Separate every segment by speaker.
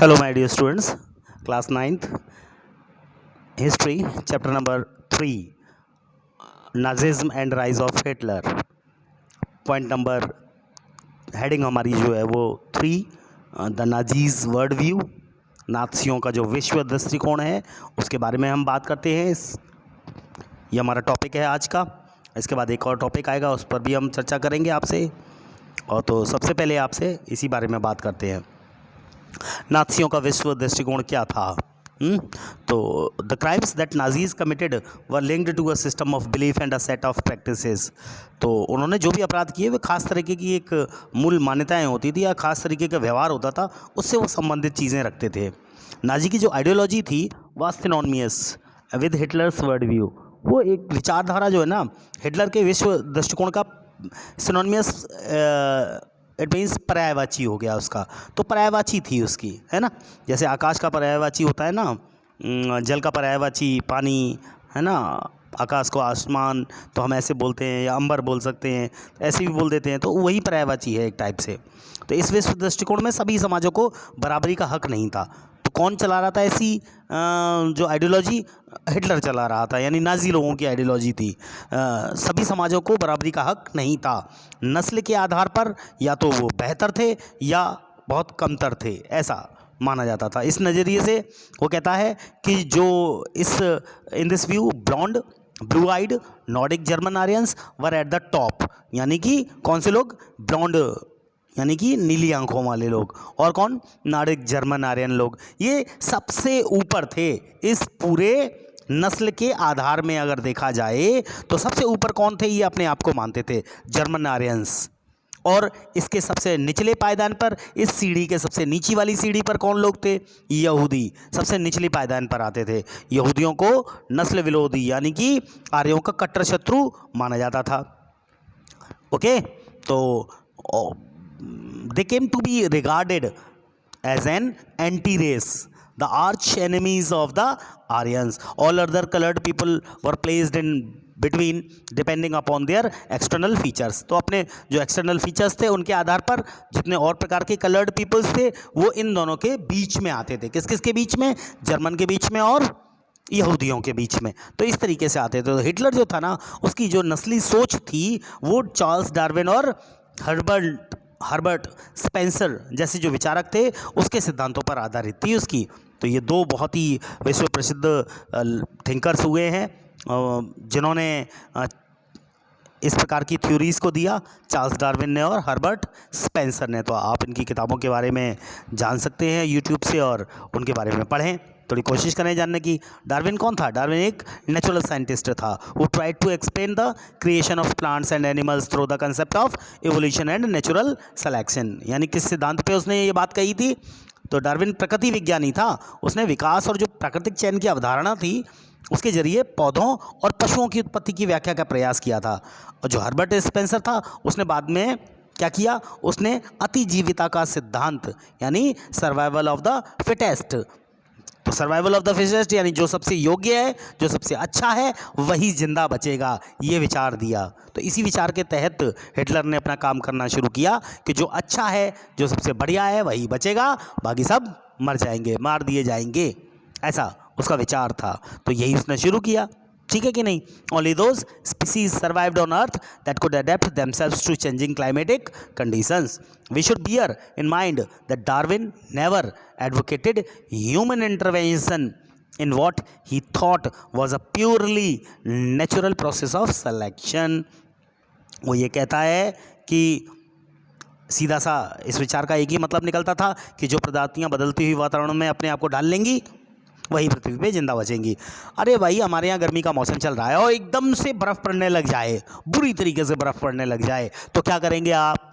Speaker 1: Hello, my dear students. Class 9th History, chapter number 3, Nazism and Rise of Hitler. Point number heading हमारी जो है वो 3, the Nazis world view, नाज़ियों का जो विश्व दृष्टिकोण है उसके बारे में हम बात करते हैं। ये हमारा टॉपिक है आज का। इसके बाद एक और टॉपिक आएगा, उस पर भी हम चर्चा करेंगे आपसे। और तो सबसे पहले आपसे इसी बारे में बात करते हैं, नाज़ियों का विश्व दृष्टिकोण क्या था। तो the crimes that Nazis committed were linked to a system of belief and a set of practices. तो उन्होंने जो भी अपराध किए वे खास तरीके की एक मूल मान्यताएं होती थी या खास तरीके का व्यवहार होता था, उससे वो संबंधित चीज़ें रखते थे। नाजी की जो आइडियोलॉजी थी वह synonymous with Hitler's world view. वो एक विचारधारा जो है ना, हिटलर के विश्व दृष्टिकोण का सिनोनिमस, इट मीन्स पर्यायवाची हो गया उसका। तो पर्यायवाची थी उसकी, है ना। जैसे आकाश का पर्यायवाची होता है ना, जल का पर्यायवाची पानी, है ना। आकाश को आसमान तो हम ऐसे बोलते हैं, या अंबर बोल सकते हैं, ऐसे भी बोल देते हैं। तो वही पर्यायवाची है एक टाइप से। तो इस विश्व दृष्टिकोण में सभी समाजों को बराबरी का हक नहीं था। तो कौन चला रहा था ऐसी जो आइडियोलॉजी? हिटलर चला रहा था, यानी नाजी लोगों की आइडियोलॉजी थी। सभी समाजों को बराबरी का हक नहीं था। नस्ल के आधार पर या तो वो बेहतर थे या बहुत कमतर थे, ऐसा माना जाता था। इस नज़रिए से वो कहता है कि जो in this view blond, blue eyed, Nordic German Aryans were at the top. यानी कि कौन से लोग? ब्लॉन्ड यानी कि नीली आंखों वाले लोग, और कौन? नॉर्डिक जर्मन आर्यन लोग। ये सबसे ऊपर थे इस पूरे नस्ल के आधार में। अगर देखा जाए तो सबसे ऊपर कौन थे? ये अपने आप को मानते थे, जर्मन आर्यंस। और इसके सबसे निचले पायदान पर, इस सीढ़ी के सबसे नीची वाली सीढ़ी पर कौन लोग थे? यहूदी सबसे निचले पायदान पर आते थे। यहूदियों को नस्ल विरोधी यानी कि आर्यों का कट्टर शत्रु माना जाता था। ओके, तो they came to be regarded as an anti-race, the arch enemies of the Aryans. All other colored people were placed in between depending upon their external features. तो अपने जो एक्सटर्नल फीचर्स थे उनके आधार पर जितने और प्रकार के कलर्ड पीपल्स थे वो इन दोनों के बीच में आते थे। किस किस के बीच में? जर्मन के बीच में और यहूदियों के बीच में। तो इस तरीके से आते थे। तो हिटलर जो था ना, उसकी जो नस्ली सोच थी वो चार्ल्स डार्विन और हर्बर्ट स्पेंसर जैसे जो विचारक थे उसके सिद्धांतों पर आधारित थी उसकी। तो ये दो बहुत ही विश्व प्रसिद्ध थिंकर्स हुए हैं जिन्होंने इस प्रकार की थ्योरीज़ को दिया, चार्ल्स डार्विन ने और हर्बर्ट स्पेंसर ने। तो आप इनकी किताबों के बारे में जान सकते हैं यूट्यूब से और उनके बारे में पढ़ें, थोड़ी कोशिश करें जानने की। डार्विन कौन था? डार्विन एक नेचुरल साइंटिस्ट था। वो tried to explain the creation of plants and animals through the concept of evolution and natural selection. यानी किस सिद्धांत पे उसने ये बात कही थी? तो डार्विन प्रकृति विज्ञानी था। उसने विकास और जो प्राकृतिक चयन की अवधारणा थी उसके जरिए पौधों और पशुओं की उत्पत्ति की व्याख्या का प्रयास किया था। और जो हर्बर्ट स्पेंसर था उसने बाद में क्या किया? उसने अतिजीविता का सिद्धांत यानी सर्वाइवल ऑफ द फिटेस्ट। तो सर्वाइवल ऑफ द फिटेस्ट यानी जो सबसे योग्य है, जो सबसे अच्छा है वही जिंदा बचेगा, ये विचार दिया। तो इसी विचार के तहत हिटलर ने अपना काम करना शुरू किया कि जो अच्छा है, जो सबसे बढ़िया है वही बचेगा, बाकी सब मर जाएंगे, मार दिए जाएंगे, ऐसा उसका विचार था। तो यही उसने शुरू किया, ठीक है कि नहीं। Only those species survived on earth that could adapt themselves to changing climatic conditions. We should bear in mind that Darwin never advocated human intervention in what he thought was a purely natural process of selection. वो ये कहता है कि सीधा सा इस विचार का एक ही मतलब निकलता था कि जो प्रजातियां बदलती हुई वातावरण में अपने आप को ढाल लेंगी वही पृथ्वी पे जिंदा बचेंगी। अरे भाई, हमारे यहाँ गर्मी का मौसम चल रहा है और एकदम से बर्फ़ पड़ने लग जाए, बुरी तरीके से बर्फ़ पड़ने लग जाए, तो क्या करेंगे आप?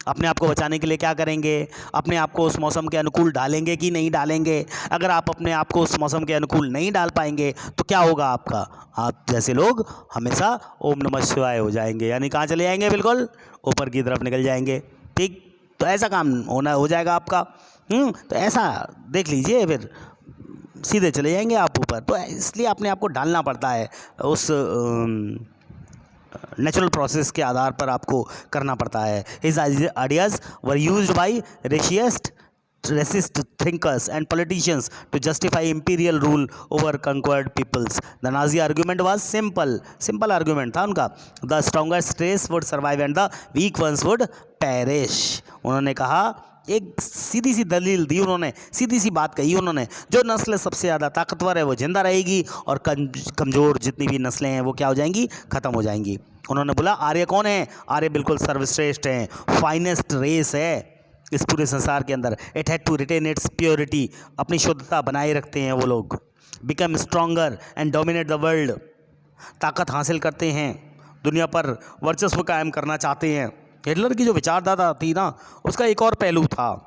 Speaker 1: अपने आप को बचाने के लिए क्या करेंगे? अपने आप को उस मौसम के अनुकूल डालेंगे कि नहीं डालेंगे? अगर आप अपने आप को उस मौसम के अनुकूल नहीं डाल पाएंगे तो क्या होगा आपका? आप जैसे लोग हमेशा ओम नमः शिवाय हो जाएंगे, यानी कहाँ चले जाएंगे? बिल्कुल ऊपर की तरफ निकल जाएंगे, ठीक। तो ऐसा काम हो जाएगा आपका। तो ऐसा देख लीजिए, फिर सीधे चले जाएंगे आप ऊपर। तो इसलिए अपने आप को डालना पड़ता है, उस नेचुरल प्रोसेस के आधार पर आपको करना पड़ता है। His ideas were used by racist thinkers and politicians to justify imperial rule over conquered peoples. The Nazi argument was simple argument था उनका. The strongest race would survive and the weak ones would perish. उन्होंने कहा, एक सीधी सी दलील दी उन्होंने, सीधी सी बात कही उन्होंने, जो नस्ल सबसे ज़्यादा ताकतवर है वो जिंदा रहेगी और कमज़ोर जितनी भी नस्लें हैं वो क्या हो जाएंगी, ख़त्म हो जाएंगी. उन्होंने बोला आर्य कौन है, आर्य बिल्कुल सर्वश्रेष्ठ हैं, फाइनेस्ट रेस है इस पूरे संसार के अंदर. It had to retain its purity, अपनी शुद्धता बनाए रखते हैं वो लोग. Become stronger and dominate the world, ताकत हासिल करते हैं, दुनिया पर वर्चस्व कायम करना चाहते हैं. हिटलर की जो विचारधारा थी ना, उसका एक और पहलू था,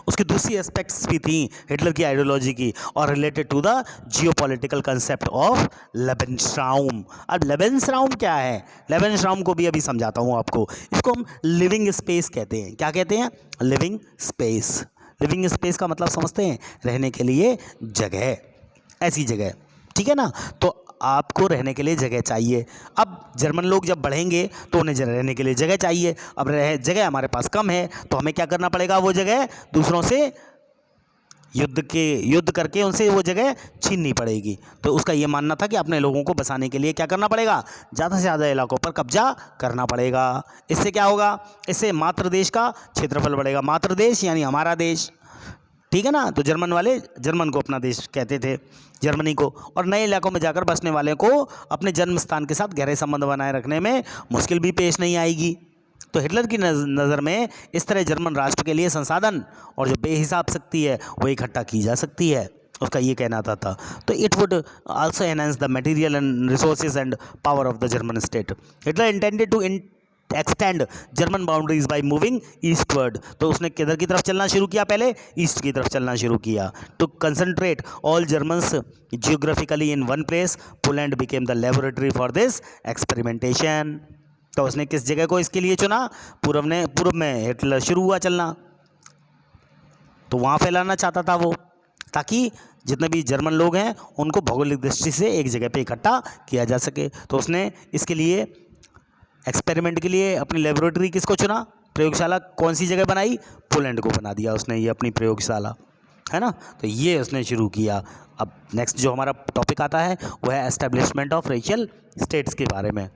Speaker 1: उसकी दूसरी एस्पेक्ट्स भी थी हिटलर की आइडियोलॉजी की, और related to the geopolitical concept of Lebensraum. अब लेबेनस्ट्राउम क्या है, लेबेनस्ट्राउम को भी अभी समझाता हूँ आपको. इसको हम लिविंग स्पेस कहते हैं. क्या कहते हैं, लिविंग स्पेस. लिविंग स्पेस का मतलब समझते हैं, रहने के लिए जगह, ऐसी जगह, ठीक है ना. तो आपको रहने के लिए जगह चाहिए. अब जर्मन लोग जब बढ़ेंगे तो उन्हें रहने के लिए जगह चाहिए. अब जगह हमारे पास कम है तो हमें क्या करना पड़ेगा, वो जगह दूसरों से युद्ध करके उनसे वो जगह छीननी पड़ेगी. तो उसका ये मानना था कि अपने लोगों को बसाने के लिए क्या करना पड़ेगा, ज़्यादा से ज़्यादा इलाकों पर कब्जा करना पड़ेगा. इससे क्या होगा, इससे मातृ देश का क्षेत्रफल बढ़ेगा. मातृ देश यानी हमारा देश, ठीक है ना. तो जर्मन वाले जर्मन को अपना देश कहते थे, जर्मनी को, और नए इलाकों में जाकर बसने वाले को अपने जन्म स्थान के साथ गहरे संबंध बनाए रखने में मुश्किल भी पेश नहीं आएगी. तो हिटलर की नज़र में इस तरह जर्मन राष्ट्र के लिए संसाधन और जो बेहिसाब शक्ति है वो इकट्ठा की जा सकती है, उसका ये कहना था. तो it would also enhance the material and resources and power of the German state. Hitler intended to extend German boundaries by moving eastward. तो उसने किधर की तरफ चलना शुरू किया, पहले ईस्ट की तरफ चलना शुरू किया. To concentrate all Germans geographically in one place, Poland became the laboratory for this experimentation. तो उसने किस जगह को इसके लिए चुना, पूर्व में हिटलर शुरू हुआ चलना, तो वहाँ फैलाना चाहता था वो, ताकि जितने भी जर्मन लोग हैं उनको भौगोलिक दृष्टि से एक जगह पे इकट्ठा किया जा सके. तो उसने इसके लिए एक्सपेरिमेंट के लिए अपनी लेबोरेटरी किसको चुना, प्रयोगशाला कौन सी जगह बनाई, पोलैंड को बना दिया उसने ये अपनी प्रयोगशाला, है ना. तो ये उसने शुरू किया. अब नेक्स्ट जो हमारा टॉपिक आता है वो है एस्टेब्लिशमेंट ऑफ रेशियल स्टेट्स के बारे में,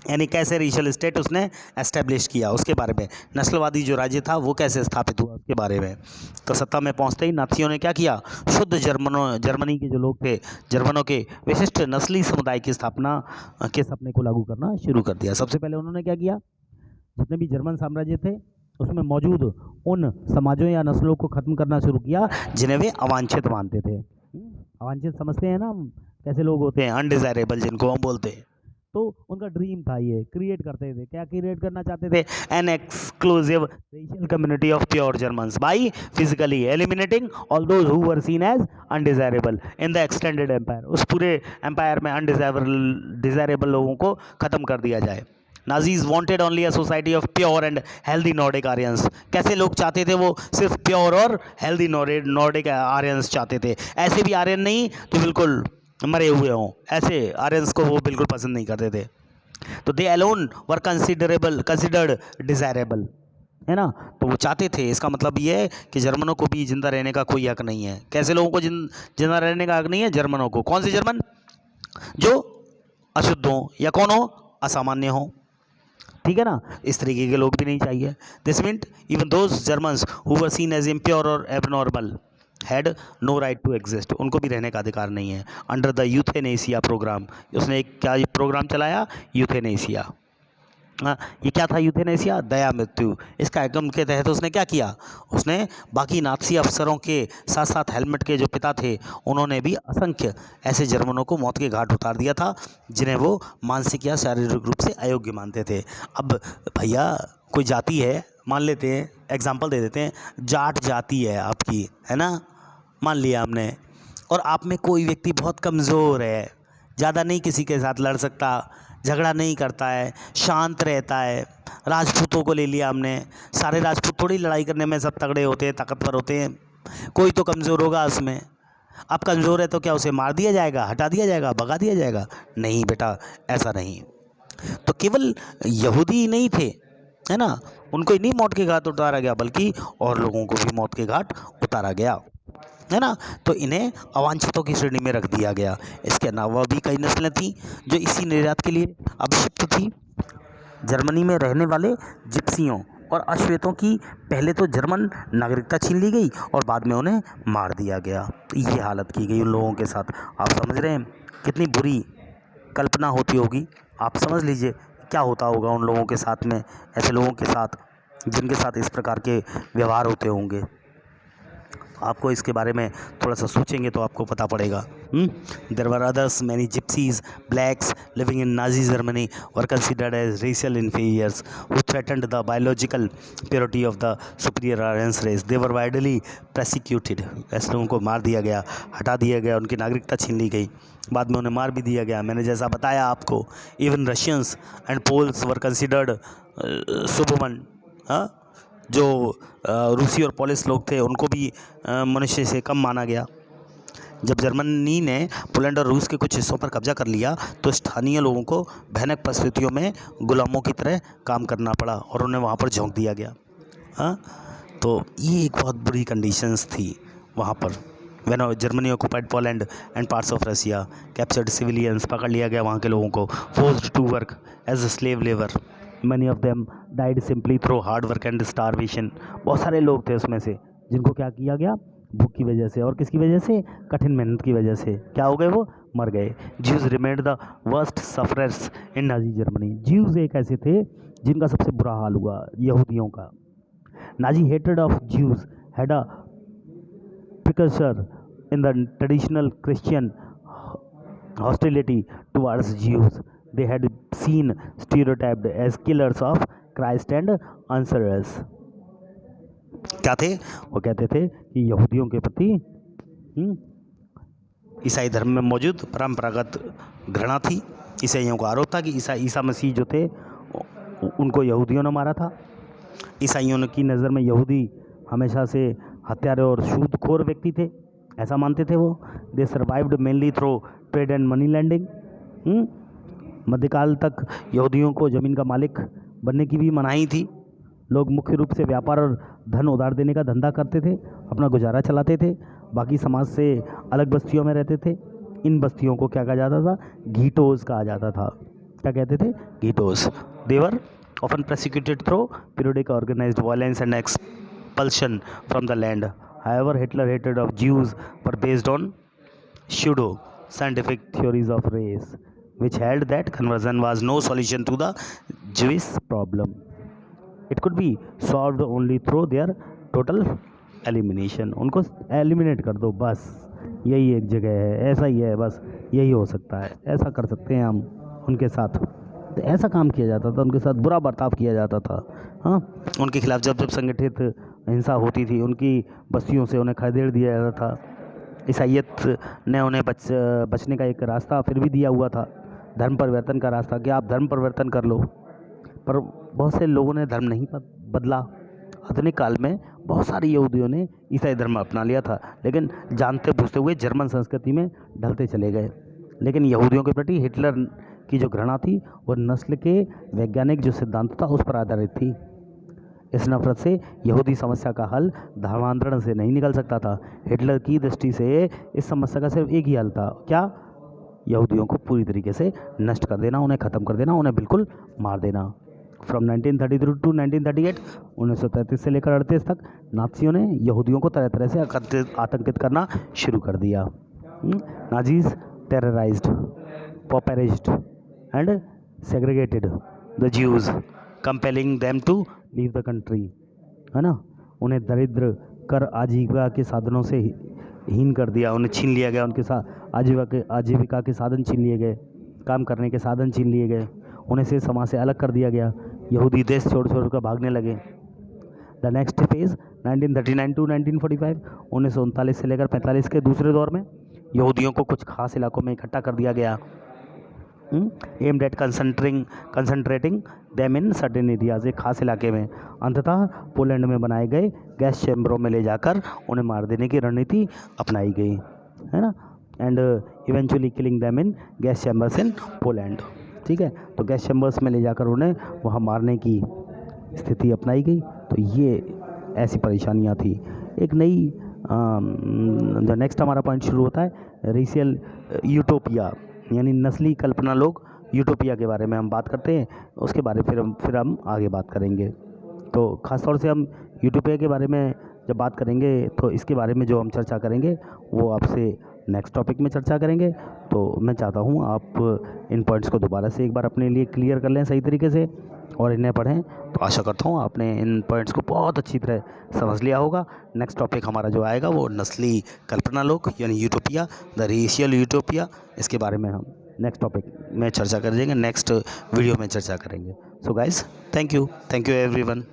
Speaker 1: यानी कैसे रेशियल स्टेट उसने एस्टेब्लिश किया, उसके बारे में. नस्लवादी जो राज्य था वो कैसे स्थापित हुआ उसके बारे में. तो सत्ता में पहुंचते ही नाथियों ने क्या किया, शुद्ध जर्मनी के जो लोग थे, जर्मनों के विशिष्ट नस्ली समुदाय की स्थापना के सपने को लागू करना शुरू कर दिया. सबसे पहले उन्होंने क्या किया, जितने भी जर्मन साम्राज्य थे उसमें मौजूद उन समाजों या नस्लों को ख़त्म करना शुरू किया जिन्हें वे अवांछित मानते थे. अवांछित समझते हैं ना हम, कैसे लोग होते हैं, अनडिज़ायरेबल जिनको हम बोलते हैं. तो उनका ड्रीम था, ये क्रिएट करते थे. क्या क्रिएट करना चाहते थे, an exclusive racial community of pure Germans by physically eliminating all those who were seen as undesirable in the extended empire. उस पूरे एम्पायर में अनडिज़ायरेबल लोगों को ख़त्म कर दिया जाए. Nazis wanted only a society of pure and healthy Nordic Aryans. कैसे लोग चाहते थे, वो सिर्फ प्योर और हेल्दी नॉर्डिक आर्यंस चाहते थे. ऐसे भी आर्यन नहीं तो बिल्कुल मरे हुए हों, ऐसे आर्यंस को वो बिल्कुल पसंद नहीं करते थे. तो दे अलोन वर कंसिडर्ड डिज़ायरेबल, है ना. तो वो चाहते थे, इसका मतलब ये है कि जर्मनों को भी जिंदा रहने का कोई हक नहीं है. कैसे लोगों को जिंदा रहने का हक नहीं है, जर्मनों को. कौन से जर्मन, जो अशुद्ध हों या कौन हो, असामान्य हों, ठीक है ना. इस तरीके के लोग भी नहीं चाहिए. This meant even those Germans who were seen as impure और abnormal had no right to exist. उनको भी रहने का अधिकार नहीं है. अंडर द यूथेनेसिया प्रोग्राम, उसने एक क्या प्रोग्राम चलाया, यूथेनेसिया. ये क्या था यूथेनेसिया, दया मृत्यु. इस कार्यक्रम के तहत उसने क्या किया, उसने बाकी नाज़ी अफसरों के साथ साथ हेलमेट के जो पिता थे उन्होंने भी असंख्य ऐसे जर्मनों को मौत के घाट उतार दिया था जिन्हें वो मानसिक या शारीरिक रूप से अयोग्य मानते थे. अब भैया कोई जाति है, मान लेते हैं, एग्जाम्पल दे देते हैं, जाट जाति है आपकी, है ना, मान लिया हमने, और आप में कोई व्यक्ति बहुत कमज़ोर है, ज़्यादा नहीं किसी के साथ लड़ सकता, झगड़ा नहीं करता है, शांत रहता है. राजपूतों को ले लिया हमने, सारे राजपूत थोड़ी लड़ाई करने में सब तगड़े होते हैं, ताकतवर होते हैं, कोई तो कमज़ोर होगा उसमें. अब कमज़ोर है तो क्या उसे मार दिया जाएगा, हटा दिया जाएगा, भगा दिया जाएगा? नहीं बेटा, ऐसा नहीं. तो केवल यहूदी नहीं थे, है ना, उनको ही नहीं मौत के घाट उतारा गया बल्कि और लोगों को भी मौत के घाट उतारा गया, है ना। तो इन्हें अवांछितों की श्रेणी में रख दिया गया। इसके अलावा भी कई नस्लें थीं जो इसी निर्यात के लिए अभिषिक्त थी। जर्मनी में रहने वाले जिप्सियों और अश्वेतों की पहले तो जर्मन नागरिकता छीन ली गई और बाद में उन्हें मार दिया गया। तो ये हालत की गई उन लोगों के साथ। आप समझ रहे हैं कितनी बुरी कल्पना होती होगी। आप समझ लीजिए क्या होता होगा उन लोगों के साथ में, ऐसे लोगों के साथ जिनके साथ इस प्रकार के व्यवहार होते होंगे। आपको इसके बारे में थोड़ा सा सोचेंगे तो आपको पता पड़ेगा। There were others many gypsies blacks living in Nazi Germany were considered as racial inferiors who threatened the biological purity of the superior Aryans race. They were widely prosecuted. ऐसे लोगों को मार दिया गया, हटा दिया गया, उनकी नागरिकता छीन ली गई, बाद में उन्हें मार भी दिया गया। मैंने जैसा बताया आपको, even Russians and Poles were considered subhuman. जो रूसी और पोलिश लोग थे उनको भी मनुष्य से कम माना गया। जब जर्मनी ने पोलैंड और रूस के कुछ हिस्सों पर कब्जा कर लिया तो स्थानीय लोगों को भयानक परिस्थितियों में गुलामों की तरह काम करना पड़ा और उन्हें वहाँ पर झोंक दिया गया। तो ये एक बहुत बुरी कंडीशंस थी वहाँ पर। When Germany occupied Poland and parts of Russia, captured civilians, पकड़ लिया गया वहाँ के लोगों को, forced to work as a slave labour, many of them died simply through hard work and starvation. बहुत सारे लोग थे उसमें से जिनको क्या किया गया, भूख की वजह से और किसकी वजह से, कठिन मेहनत की वजह से क्या हो गए, वो मर गए। Jews remained the worst sufferers in Nazi Germany. Jews एक ऐसे थे जिनका सबसे बुरा हाल हुआ, यहूदियों का। Nazi hated of Jews had a precursor in the traditional Christian hostility towards Jews. They had seen stereotyped as killers of Christ and answerers. क्या थे वो, कहते थे कि यहूदियों के प्रति ईसाई धर्म में मौजूद परंपरागत घृणा थी। ईसाइयों को आरोप था कि ईसा मसीह जो थे उनको यहूदियों ने मारा था। ईसाइयों की नज़र में यहूदी हमेशा से हत्यारे और सूदखोर व्यक्ति थे, ऐसा मानते थे वो। They survived mainly through trade and money lending. मध्यकाल तक यहूदियों को ज़मीन का मालिक बनने की भी मनाही थी। लोग मुख्य रूप से व्यापार और धन उधार देने का धंधा करते थे, अपना गुजारा चलाते थे, बाकी समाज से अलग बस्तियों में रहते थे। इन बस्तियों को क्या कहा जाता था, घीटोज कहा जाता था। क्या कहते थे, ghettos. They were often prosecuted through periodic organised violence and expulsion from the land. However, Hitler hatred of Jews were based on pseudo-scientific theories of race, which held that conversion was no solution to the Jewish problem. It could be solved only through their total elimination. उनको eliminate कर दो बस, यही एक जगह है, ऐसा ही है, बस यही हो सकता है, ऐसा कर सकते हैं हम उनके साथ। तो ऐसा काम किया जाता था, उनके साथ बुरा बर्ताव किया जाता था। हाँ, उनके खिलाफ जब जब संगठित हिंसा होती थी, उनकी बस्तियों से उन्हें खदेड़ दिया जाता था। ईसाइयत ने उन्हें बचने का एक रास्ता फिर भी दिया हुआ था, धर्म परिवर्तन का रास्ता, कि आप धर्म परिवर्तन कर लो। पर बहुत से लोगों ने धर्म नहीं बदला। आधुनिक काल में बहुत सारे यहूदियों ने ईसाई धर्म अपना लिया था, लेकिन जानते बूझते हुए जर्मन संस्कृति में ढलते चले गए। लेकिन यहूदियों के प्रति हिटलर की जो घृणा थी वो नस्ल के वैज्ञानिक जो सिद्धांत था उस पर आधारित थी। इस नफरत से यहूदी समस्या का हल धर्मांतरण से नहीं निकल सकता था। हिटलर की दृष्टि से इस समस्या का सिर्फ एक ही हल था, क्या, यहूदियों को पूरी तरीके से नष्ट कर देना, उन्हें ख़त्म कर देना, उन्हें बिल्कुल मार देना। फ्रॉम 1933 टू 1938, 1933 से लेकर 38 तक नाज़ियों ने यहूदियों को तरह तरह से आतंकित करना शुरू कर दिया। Nazis terrorised, pauperised and segregated the Jews, compelling them to leave the country, है ना। उन्हें दरिद्र कर आजीविका के साधनों से हीन कर दिया, उन्हें छीन लिया गया, उनके साथ आजीविका के साधन छीन लिए गए, काम करने के साधन छीन लिए गए, उन्हें से समाज से अलग कर दिया गया। यहूदी देश छोड़ कर भागने लगे। द नेक्स्ट फेज 1939 टू 1945, 1939 से लेकर 45 के दूसरे दौर में यहूदियों को कुछ खास इलाकों में इकट्ठा कर दिया गया, aimed at concentrating them in certain areas, एक खास इलाके में। अंततः पोलैंड में बनाए गए गैस चैम्बरों में ले जाकर उन्हें मार देने की रणनीति अपनाई गई, है ना। And eventually killing them in gas chambers in Poland, ठीक है। तो गैस चैम्बर्स में ले जाकर उन्हें वहाँ मारने की स्थिति अपनाई गई तो ये ऐसी परेशानियाँ थी। एक नई जो नेक्स्ट हमारा पॉइंट शुरू होता है रेशियल यूटोपिया, यानी नस्ली कल्पना लोग यूटोपिया के बारे में हम बात करते हैं, उसके बारे फिर हम आगे बात करेंगे। तो ख़ास तौर से हम यूटोपिया के बारे में जब बात करेंगे तो इसके बारे में जो हम चर्चा करेंगे वो आपसे नेक्स्ट टॉपिक में चर्चा करेंगे। तो मैं चाहता हूँ आप इन पॉइंट्स को दोबारा से एक बार अपने लिए क्लियर कर लें सही तरीके से और इन्हें पढ़ें। तो आशा करता हूँ आपने इन पॉइंट्स को बहुत अच्छी तरह समझ लिया होगा। नेक्स्ट टॉपिक हमारा जो आएगा वो नस्ली कल्पना लोग यानी यूटोपिया, द रेशियल यूटोपिया, इसके बारे में हम नेक्स्ट टॉपिक में चर्चा करेंगे, नेक्स्ट वीडियो में चर्चा करेंगे। So guys, thank you everyone.